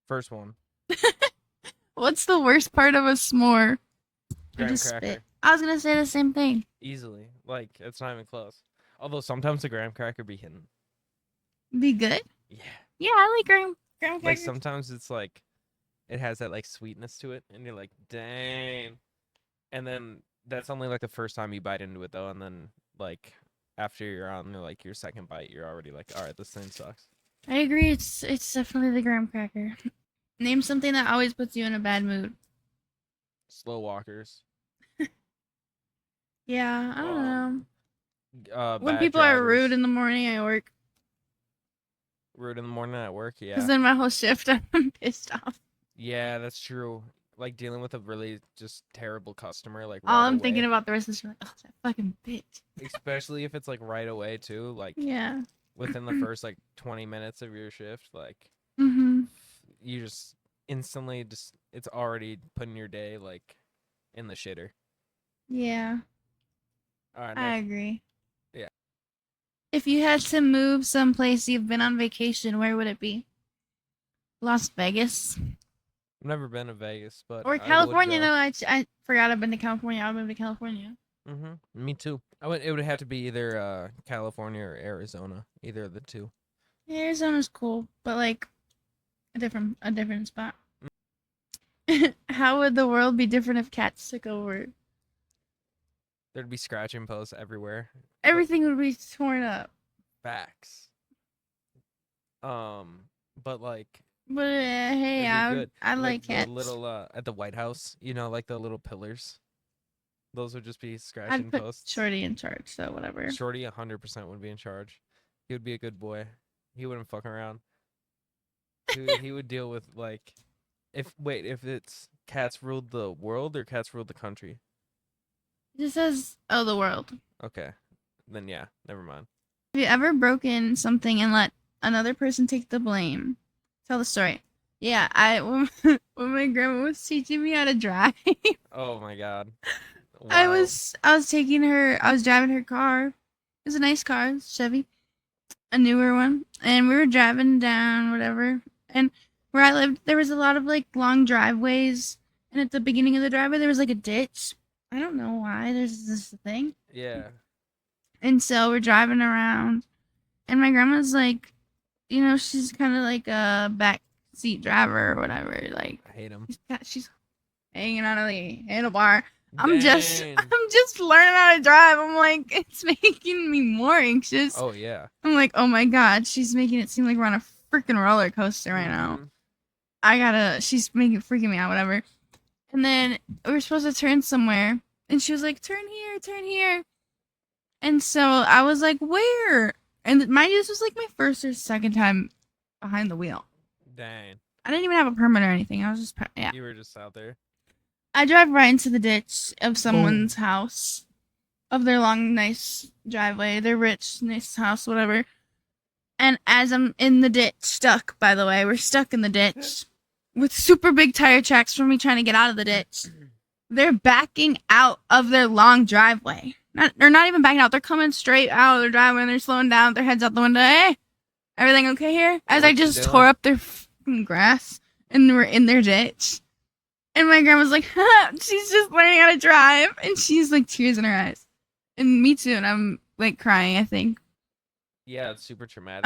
First one. What's the worst part of a s'more? I Graham just cracker. spit. I was gonna say the same thing. Easily. Like, it's not even close. Although sometimes the graham cracker be hidden. Be good. Yeah. Yeah, I like graham Like, crackers. sometimes it's like, it has that, like, sweetness to it. And you're like, dang. And then that's only, like, the first time you bite into it, though. And then, like, after you're on, like, your second bite, you're already like, all right, this thing sucks. I agree. It's definitely the graham cracker. Name something that always puts you in a bad mood. Slow walkers. Yeah, I don't know. When Bad people are rude drivers. in the morning at work, Rude in the morning at work, because yeah. then my whole shift I'm pissed off. Yeah, that's true. Like dealing with a really just terrible customer, like All right I'm thinking away. about the rest of the shift, like, oh, that fucking bitch. Especially if it's like right away too, like Yeah. within the first like 20 minutes of your shift, like Mhm. you just instantly just it's already putting your day like in the shitter. Yeah, All right, I next. agree. Yeah. If you had to move someplace you've been on vacation, where would it be? Las Vegas I've never been to Vegas, but or I would California? go. No, I forgot I've been to California. I'll move to California. Me too. It would have to be either California or Arizona, either of the two. Arizona's cool, but like a different spot. How would the world be different if cats took over? There'd be scratching posts everywhere. But Everything would be torn up. facts. But like But hey, it'd be I good. I Like like the cats. little at the White House, like the little pillars. Those would just be I'd scratching put posts. Shorty in charge, so whatever. Shorty 100% would be in charge. He would be a good boy. He wouldn't fuck around. He would deal with like if it's cats ruled the world or cats ruled the country. It just says, "Oh, the world." Okay. Then yeah, never mind. Have you ever broken something and let another person take the blame? Tell the story. Yeah, I when my grandma was teaching me how to drive, Oh my god. I Wild. was I was taking her. I was driving her car. It was a nice car, Chevy, a newer one, and we were driving down whatever. And where I lived, there was a lot of like long driveways, and at the beginning of the driveway, there was like a ditch. I don't know why. There's this thing, Yeah. and so we're driving around, and my grandma's like, she's kind of like a back seat driver or whatever. Like I hate him. she's hanging on the handlebar. I'm just Dang. I'm just learning how to drive. I'm like, it's making me more anxious. Oh yeah. I'm like, oh my god, she's making it seem like we're on a freaking roller coaster right now. Mhm. She's freaking me out, whatever. And then we were supposed to turn somewhere, and she was like, turn here, turn here. And so I was like, where? And mind you, this was like my first or second time behind the wheel. Dang. I didn't even have a permit or anything. I was just, yeah. You were just out there. I drive right into the ditch of someone's Boom. house, of their long, nice driveway, their rich, nice house, whatever. And as I'm in the ditch, stuck, by the way, we're stuck in the ditch with super big tire tracks for me trying to get out of the ditch. They're backing out of their long driveway. They're not even backing out. They're coming straight out of their driveway and they're slowing down with their heads out the window. Hey, everything okay here? As I What you just doing? tore up their fucking grass and we're in their ditch. And my grandma's like, she's just learning how to drive. And she's like tears in her eyes. And me too. And I'm like crying, I think. Yeah, it's super traumatic.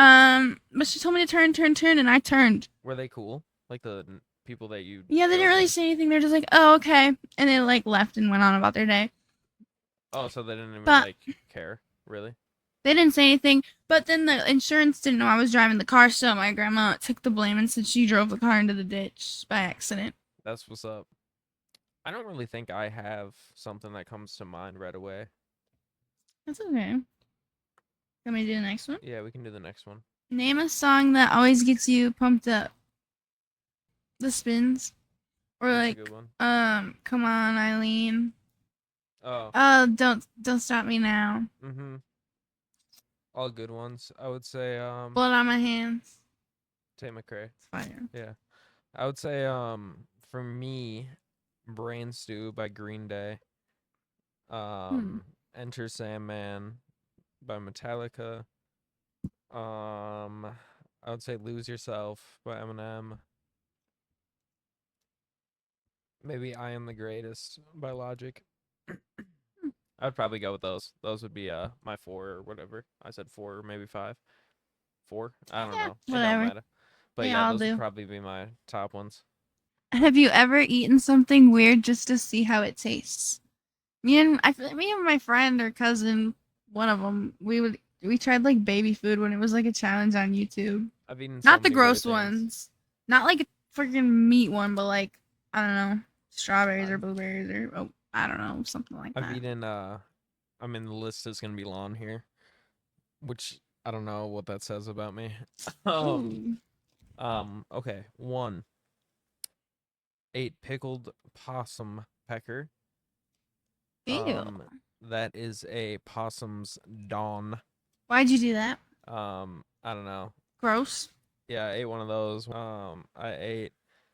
But she told me to turn, and I turned. Were they cool? Like the people that you Yeah, they didn't drove really with? say anything. They're just like, oh, okay. And they like left and went on about their day. Oh, so they didn't even But like care, really? they didn't say anything. But then the insurance didn't know I was driving the car, so my grandma took the blame and said she drove the car into the ditch by accident. That's what's up. I don't really think I have something that comes to mind right away. That's okay. Want me to do the next one? Yeah, we can do the next one. Name a song that always gets you pumped up. The Spins. Or That's a like, good one. Come On, Eileen. Oh, Don't Stop Me Now. mm-hmm. All good ones. I would say Blood on My Hands. Tate McRae. It's fire. Yeah. I would say for me, Brain Stew by Green Day. Enter Sandman by Metallica. I would say Lose Yourself by Eminem. Maybe I am the greatest by logic. I'd probably go with those. Those would be my four or whatever. I said four or maybe five. Four? I don't Yeah, know. It don't whatever. matter. But They yeah, all those would do. probably be my top ones. Have you ever eaten something weird just to see how it tastes? Me and my friend or cousin, one of them, we tried like baby food when it was like a challenge on YouTube. I've eaten so Not the many weird gross things. ones, not like a freaking meat one, but like I don't know, strawberries or I've blueberries or I don't know, something like I've that. eaten I mean the list is gonna be long here, which I don't know what that says about me. um Ooh, okay. One, ate pickled possum pecker. ew. Um that is a possum's dawn. Why'd you do that? I don't know. Gross. Yeah, I ate one of those. I ate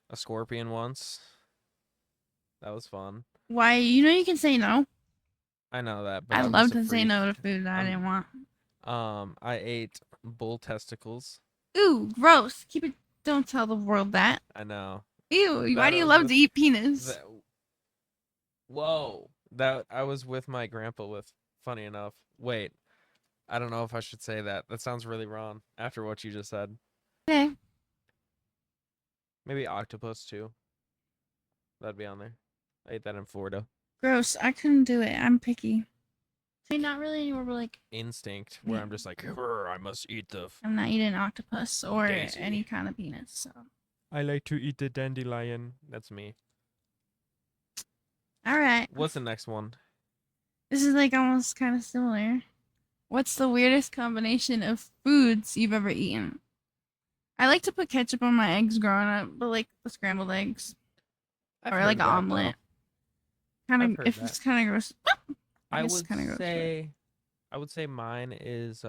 a scorpion once. That was fun. Why? You know you can say no. I know that, but I I'm love just a to say freak. no to food that I I'm didn't want. I ate bull testicles. Ooh, gross. Keep it. Don't tell the world that. I know. Ew. Why That do I you was love with to eat penis? that whoa. That I was with my grandpa with, funny enough. Wait, I don't know if I should say that. That sounds really wrong after what you just said. Okay. Maybe octopus too. That'd be on there. I ate that in Florida. Gross. I couldn't do it. I'm picky. See, not really anymore, but like, Instinct, where yeah, I'm just like, "Grr, I must eat the I'm not eating octopus or daisy. any kind of penis. So, I like to eat the dandelion. That's me. all right. What's the next one? This is like almost kind of similar. What's the weirdest combination of foods you've ever eaten? I like to put ketchup on my eggs growing up, but like the scrambled eggs I've or heard like an of that omelet. though. I've heard If that. it's kind of gross. I I guess it's would kind of gross, but say I would say mine is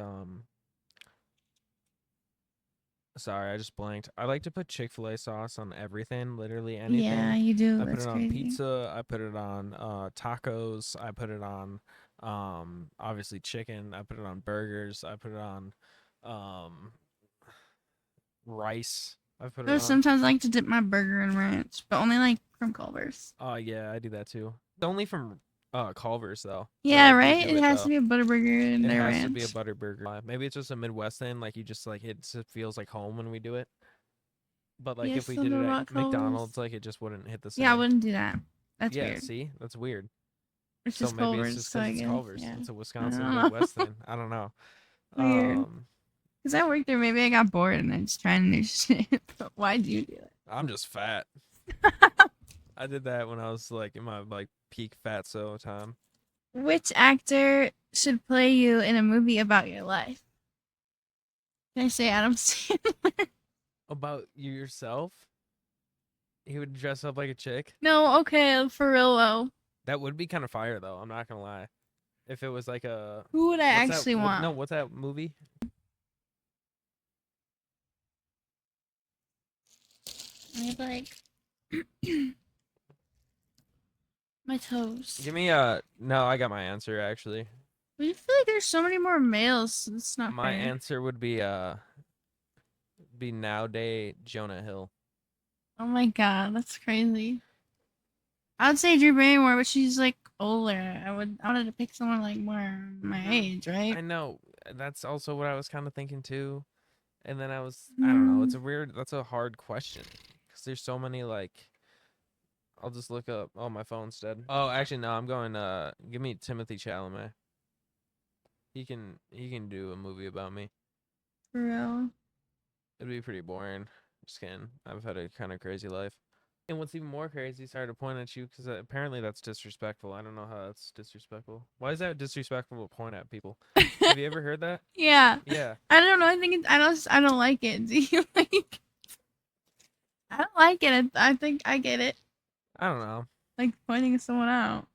sorry, I just blanked. I like to put Chick-fil-A sauce on everything, literally yeah, anything. you do. I put That's it on crazy. pizza, I put it on tacos, I put it on obviously chicken, I put it on burgers, I put it on um rice. I put it Though on. sometimes I like to dip my burger in ranch, but only like from Culver's. Oh yeah, I do that too. It's only from Culver's though Yeah, that you right. do It it has to though. be a Butterburger in It their has to be a ranch. butter burger. Maybe it's just a Midwest thing, like you just like it just feels like home when we do it. But like You if we still did know it at about Culver's? McDonald's, like it just wouldn't hit the Yeah, I same. wouldn't do that. That's Yeah, weird. see, that's weird. It's So just maybe it's Culver's, just so because I it's guess. Culver's. Yeah. It's a I Wisconsin don't know. Midwest thing. I don't know. Weird. Um, Because I worked there. Maybe I got bored and I just tried new shit. But why'd you do I'm just fat. it? I did that when I was like in my like peak fatso time. Which actor should play you in a movie about your life? Can I say Adam Sandler? About you yourself? He would dress up like a chick. No, okay, for real though. That would be kind of fire though. I'm not gonna lie. If it was like a Who would I what's that? actually What want? no? What's that movie? I like my toes. Give me a no. I got my answer actually. But you feel like there's so many more males. So it's not My fair. answer would be nowadays Jonah Hill. Oh my god, that's crazy. I'd say Drew Barrymore, but she's like older. I wanted to pick someone like more my age, right? I know. That's also what I was kind of thinking too. And then I don't know. Mm, That's a hard question because there's so many like. I'll just look up. Oh, my phone's dead. Oh, actually, no. I'm going. Give me Timothy Chalamet. He can do a movie about me. for real. It'd be pretty boring. Just kidding. I've had a kind of crazy life. And what's even more crazy, sorry to point at you, because apparently that's disrespectful. I don't know how that's disrespectful. Why is that disrespectful to point at people? Have you ever heard that? Yeah. Yeah. I don't know. I think I don't like it. Do you like? I don't like it. I think I get it. I don't know. Like pointing someone out.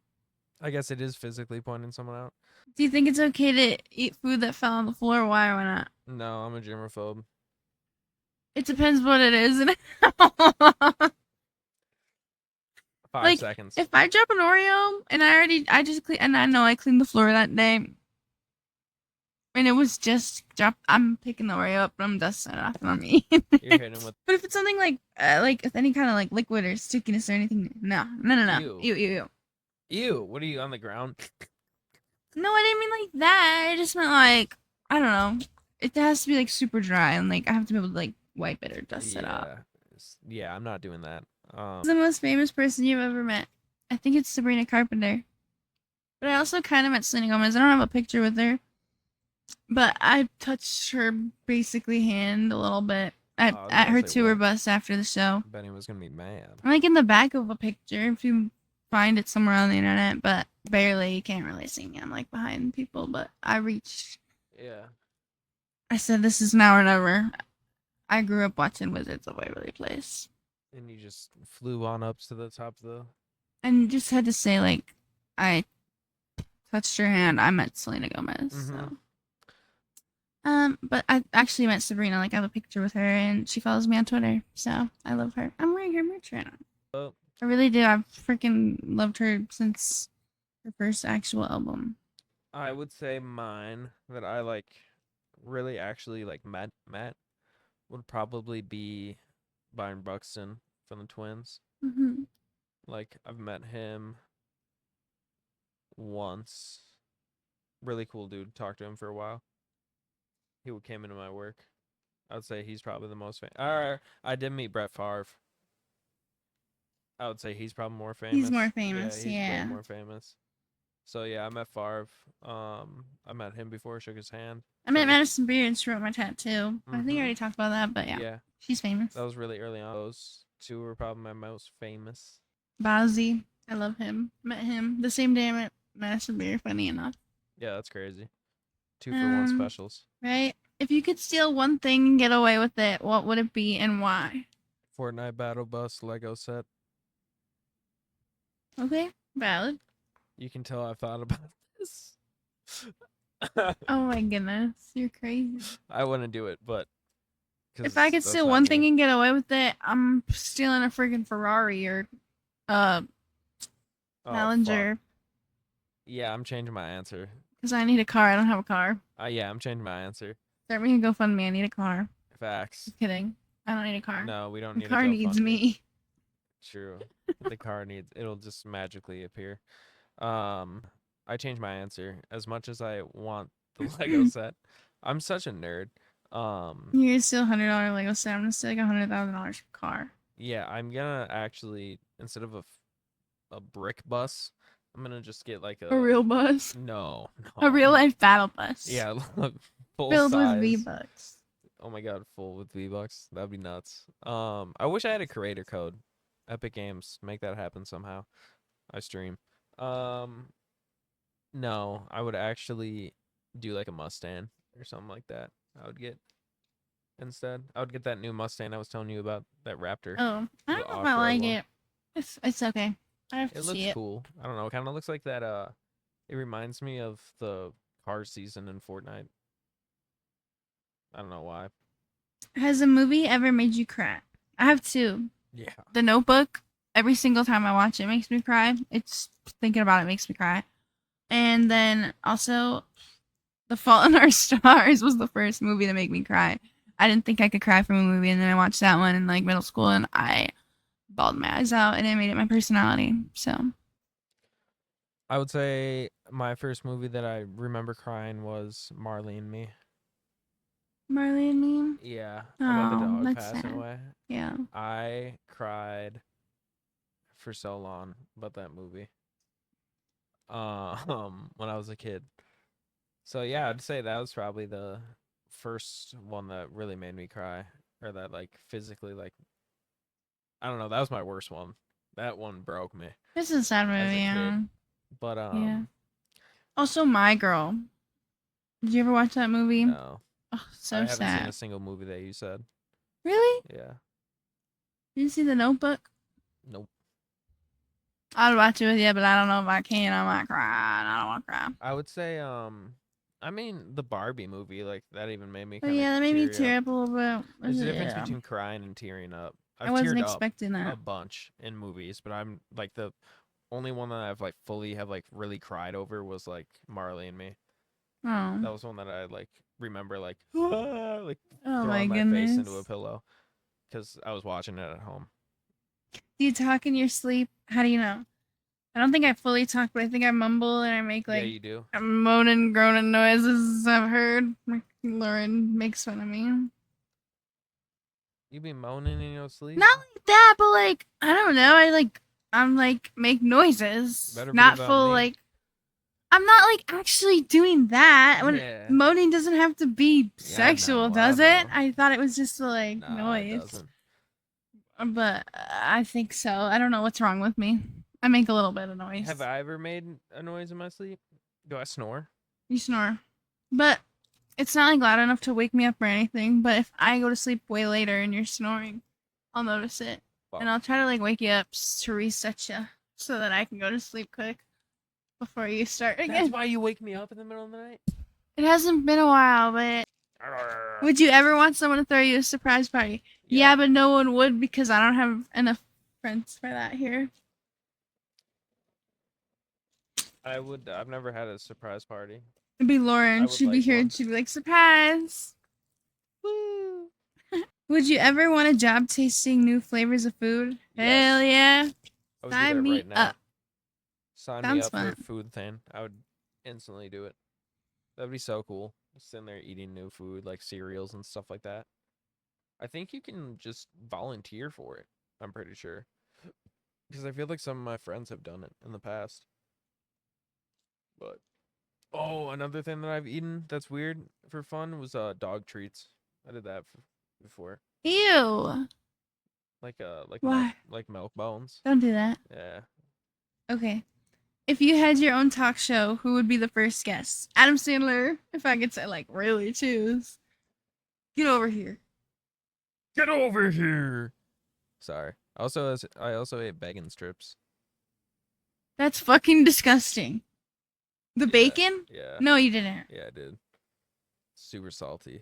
I guess it is physically pointing someone out. Do you think it's okay to eat food that fell on the floor? Why or why not? No, I'm a germaphobe. It depends what it is. And 5 like seconds. if I drop an Oreo and I just clean and I know I cleaned the floor that day, And it was just drop. I'm picking the Oreo up, but I'm dusting it off on me. You're hitting him with But if it's something like with any kind of like liquid or stickiness or anything, no. ew. Ew. Ew. What are you on the ground? No, I didn't mean like that. I just meant like I don't know. It has to be like super dry and like I have to be able to like wipe it or dust it off. Yeah. Yeah, I'm not doing that. Who's the most famous person you've ever met? I think it's Sabrina Carpenter. But I also kind of met Selena Gomez. I don't have a picture with her, but I touched her basically hand a little bit I at, was at gonna her say, tour what? bus after the show. Benny was gonna be mad. Like in the back of a picture, if you find it somewhere on the internet, but barely. You can't really see me. I'm like behind people, but I reached. Yeah. I said, "This is now or never." I grew up watching Wizards of Waverly Place, And you just flew on up to the top of the. and just had to say like, I touched her hand. I met Selena Gomez. Mhm. So. But I actually met Sabrina. Like I have a picture with her, and she follows me on Twitter. So I love her. I'm wearing her merch right now. Oh, I really do. I've freaking loved her since her first actual album. I would say mine that I like really actually like met would probably be Byron Buxton from the Twins. Mm-hmm. Like I've met him once. Really cool dude. Talked to him for a while. He came into my work. I would say he's probably the most famous. I did meet Brett Favre. I would say he's probably more famous. He's more Yeah, famous. he's way Yeah. more famous. So yeah, I met Favre. I met him before, shook his hand. I met So, Madison Beer and she wrote my tattoo. I think I Mhm. already talked about that, but yeah, yeah, she's famous. that was really early on. Those two were probably my most famous. Bozzy, I love him. Met him the same day I met Madison Beer. Funny enough, Yeah, that's crazy. 2-for-1 Um, specials. right? If you could steal one thing and get away with it, what would it be and why? Fortnite Battle Bus Lego set. Okay, valid. You can tell I've thought about this. Oh my goodness, you're crazy. I wouldn't do it, but If I could that's steal not one me. thing and get away with it, I'm stealing a freaking Ferrari or Oh, fuck. Challenger Yeah, I'm changing my answer. because I need a car. I don't have a car. Yeah, I'm changing my answer. Start me a GoFundMe. I need a car. Facts. Just kidding. I don't need a car. No, we don't The need car a needs GoFundMe. me. True. The car needs it'll just magically appear. I changed my answer. As much as I want the Lego set, I'm such a nerd. You're gonna steal $100 Lego set. I'm gonna steal like $100,000 car. Yeah, I'm gonna actually instead of a brick bus, I'm gonna just get like A real bus. no, A real life battle bus. Yeah, full Filled size. with V-Bucks. Oh my god, full with V-Bucks. That'd be nuts. I wish I had a creator code. Epic Games, make that happen somehow. I stream. No, I would actually do like a Mustang or something like that. I would get instead. I would get that new Mustang I was telling you about, that Raptor. Oh, I The don't know if I off-road like one. it. It's okay. I have to It looks see it. cool. I don't know. It kind of looks like that. It reminds me of the car season in Fortnite. I don't know why. Has a movie ever made you cry? I have two. Yeah. The Notebook. Every single time I watch it makes me cry. It's thinking about it makes me cry. And then also, The Fault in Our Stars was the first movie to make me cry. I didn't think I could cry from a movie, and then I watched that one in like middle school, and I bawled my eyes out, and it made it my personality. So I would say my first movie that I remember crying was Marley and Me. Marley and Me. Yeah. About the Oh, dog that's passing sad. away. Yeah. I cried for so long about that movie. When I was a kid. So yeah, I'd say that was probably the first one that really made me cry, or that like physically like I don't know, that was my worst one. That one broke me This is a sad as a movie. Yeah. kid. But Yeah. Also, My Girl. Did you ever watch that movie? no, Oh, I so haven't seen sad. a single movie that you said. Really? Yeah. Did you see The Notebook? Nope. I'd watch it with you, but I don't know if I can. I might cry. I don't want to cry. I would say I mean the Barbie movie, like that even made me But kind of yeah, that made me teary tear up. up a little bit. There's a difference Yeah. between crying and tearing up. I I've wasn't teared up expecting that. a bunch in movies, but I'm like the only one that I've like fully have like really cried over was like Marley and Me. Oh. That was one that I like remember like like Oh my throwing my face into a goodness. pillow because I was watching it at home. Do you talk in your sleep? How do you know? I don't think I fully talk, but I think I mumble and I make Yeah, like you do. moaning, groaning noises. I've heard. Lauren makes fun of me. You be moaning in your sleep. Not like that, but like I don't know. I'm like make noises. Better be Not about full me. like I'm not like actually doing that. When Yeah. moaning doesn't have to be Yeah, I sexual, know, does I it? know. I thought it was just a like Nah, it noise. doesn't. But I think so. I don't know what's wrong with me. I make a little bit of noise. Have I ever made a noise in my sleep? Do I snore? You snore. But it's not like loud enough to wake me up or anything. But if I go to sleep way later and you're snoring, I'll notice it. Fuck. And I'll try to like wake you up to reset you so that I can go to sleep quick before you start That's again. why you wake me up in the middle of the night? It hasn't been a while, but would you ever want someone to throw you a surprise party? Yeah, but no one would because I don't have enough friends for that here. I would. I've never had a surprise party. It'd be I Lauren. would She'd be like here one. and she'd be like, surprise. Woo! Would you ever want a job tasting new flavors of food? Yes. Hell yeah. I would do Sign that me right now. up. Sign me Sounds up for fun. a food thing. I would instantly do it. That'd be so cool. Sitting there eating new food like cereals and stuff like that. I think you can just volunteer for it. I'm pretty sure. Because I feel like some of my friends have done it in the past. But oh, another thing that I've eaten that's weird for fun was dog treats. I did that before. Ew. Like Why? like milk bones. Don't do that. Yeah. Okay. If you had your own talk show, who would be the first guest? Adam Sandler, if I could say, like, really choose. Get over here. Get over here. Sorry. I also ate bacon strips. That's fucking disgusting. The Yeah, bacon? Yeah. No, you didn't. Yeah, I did. Super salty.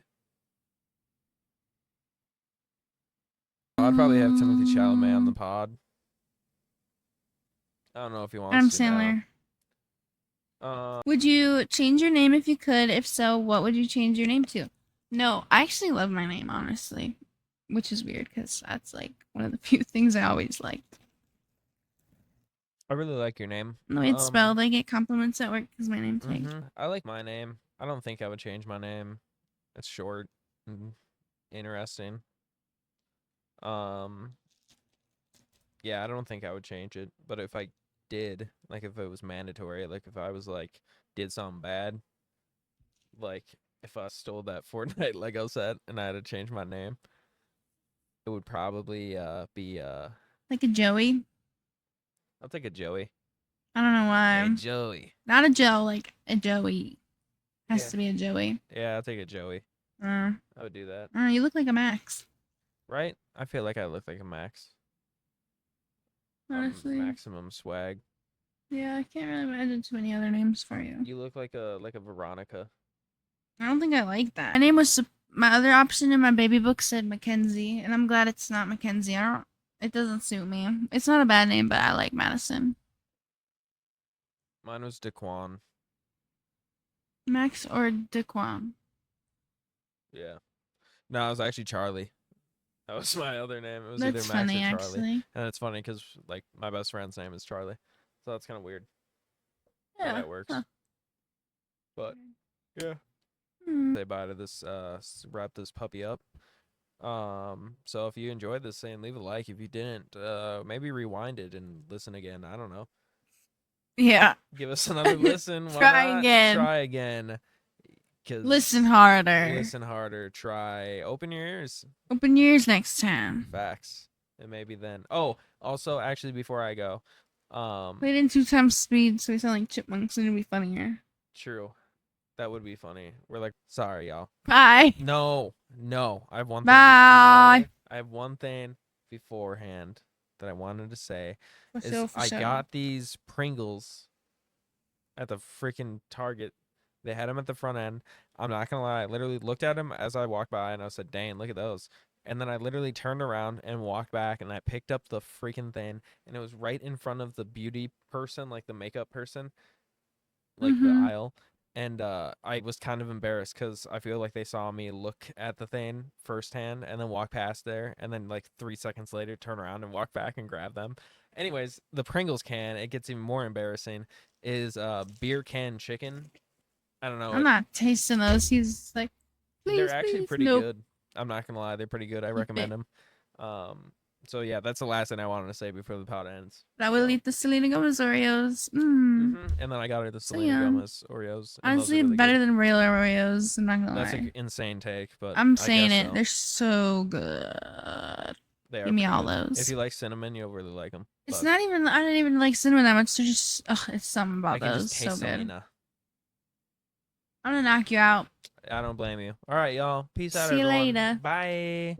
I'd probably have Timothy Chalamet on the pod. I don't know if he wants Adam to now. Sandler. Uh, Would you change your name if you could? If so, what would you change your name to? No, I actually love my name, honestly. Which is weird because that's like one of the few things I always liked. I really like your name. The way it's spelled, I get compliments at work because my name's Hank. I like my name. I don't think I would change my name. It's short and interesting. Yeah, I don't think I would change it. But if I did, like if it was mandatory, like if I was like did something bad, like if I stole that Fortnite Lego set and I had to change my name, it would probably be Like a Joey. I'll take a Joey. I don't know why. Hey, Joey. Not a Joe, like a Joey. Has Yeah. to be a Joey. Yeah, I'll take a Joey. I I would do that. don't know, you look like a Max. Right? I feel like I look like a Max. Honestly. Maximum swag. Yeah, I can't really imagine too many other names for you. You look like a Veronica. I don't think I like that. My name was my other option in my baby book said Mackenzie, and I'm glad it's not Mackenzie. It doesn't suit me. It's not a bad name, but I like Madison. Mine was Daquan. Max or Daquan? Yeah. No, it was actually Charlie. That was my other name. It was That's either Max funny, or Charlie. actually. And it's funny because like my best friend's name is Charlie, so that's kind of weird. How Yeah. that works. Huh. But yeah. Hmm. Say bye to this. Wrap this puppy up. So if you enjoyed this thing, leave a like. If you didn't, maybe rewind it and listen again. I don't know. Yeah. Give us another listen. Why Try not? again. Try again. 'Cause Listen harder. Listen harder. Try. Open your ears. Open your ears next time. Facts. And maybe then. Oh, also, actually, before I go, Play it in 2 times speed so we sound like chipmunks and it'd be funnier. true. That would be funny. We're like, sorry, y'all. Bye. No. I have one thing. Bye. I have one thing beforehand that I wanted to say. For Is sure, for I sure. got these Pringles at the freaking Target. They had them at the front end. I'm not gonna lie. I literally looked at them as I walked by, and I said, "Dang, look at those." And then I literally turned around and walked back, and I picked up the freaking thing, and it was right in front of the beauty person, like the makeup person, like the Mhm. aisle. and I was kind of embarrassed because I feel like they saw me look at the thing firsthand and then walk past there, and then like 3 seconds later turn around and walk back and grab them. Anyways, the Pringles can, it gets even more embarrassing, is beer can chicken. I don't know. I'm not tasting those. He's like, please, They're actually please. pretty Nope. good. I'm not gonna lie, they're pretty good. I recommend them. So yeah, that's the last thing I wanted to say before the pod ends. But I will So, eat the Selena Gomez Oreos. And then I got her the So Selena yum. Gomez Oreos. And Honestly, those are really better good. than real Oreos. I'm not gonna That's lie. an insane take, but I'm I saying guess it. so. They're so good. They are Give me pretty all good. those. If you like cinnamon, you'll really like them. It's not even. I don't even like cinnamon that much. They're just. Ugh, it's something I about can those. just taste So good. Selena. I'm gonna knock you out. I don't blame you. All right, y'all. Peace out, See you everyone. later. Bye.